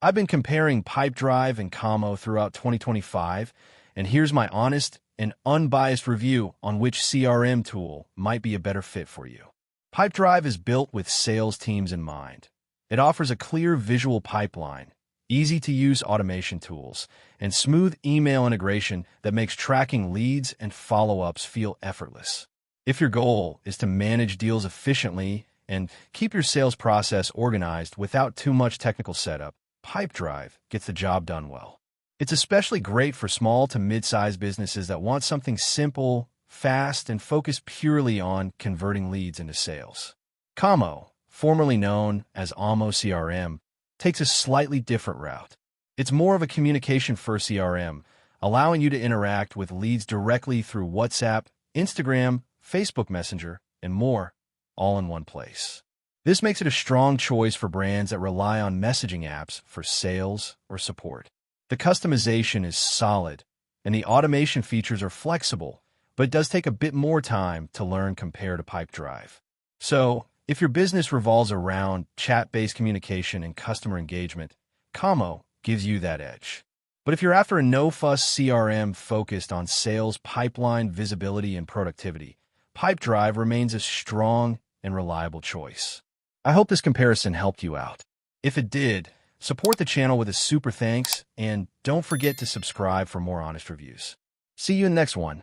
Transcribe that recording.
I've been comparing Pipedrive and Kommo throughout 2025, and here's my honest and unbiased review on which CRM tool might be a better fit for you. Pipedrive is built with sales teams in mind. It offers a clear visual pipeline, easy-to-use automation tools, and smooth email integration that makes tracking leads and follow-ups feel effortless. If your goal is to manage deals efficiently and keep your sales process organized without too much technical setup, Pipedrive gets the job done well. It's especially great for small to mid-sized businesses that want something simple, fast, and focused purely on converting leads into sales. Kommo, formerly known as Almo CRM, takes a slightly different route. It's more of a communication-first CRM, allowing you to interact with leads directly through WhatsApp, Instagram, Facebook Messenger, and more, all in one place. This makes it a strong choice for brands that rely on messaging apps for sales or support. The customization is solid, and the automation features are flexible, but it does take a bit more time to learn compared to Pipedrive. So, if your business revolves around chat-based communication and customer engagement, Kommo gives you that edge. But if you're after a no-fuss CRM focused on sales, pipeline, visibility, and productivity, Pipedrive remains a strong and reliable choice. I hope this comparison helped you out. If it did, support the channel with a super thanks, and don't forget to subscribe for more honest reviews. See you in the next one.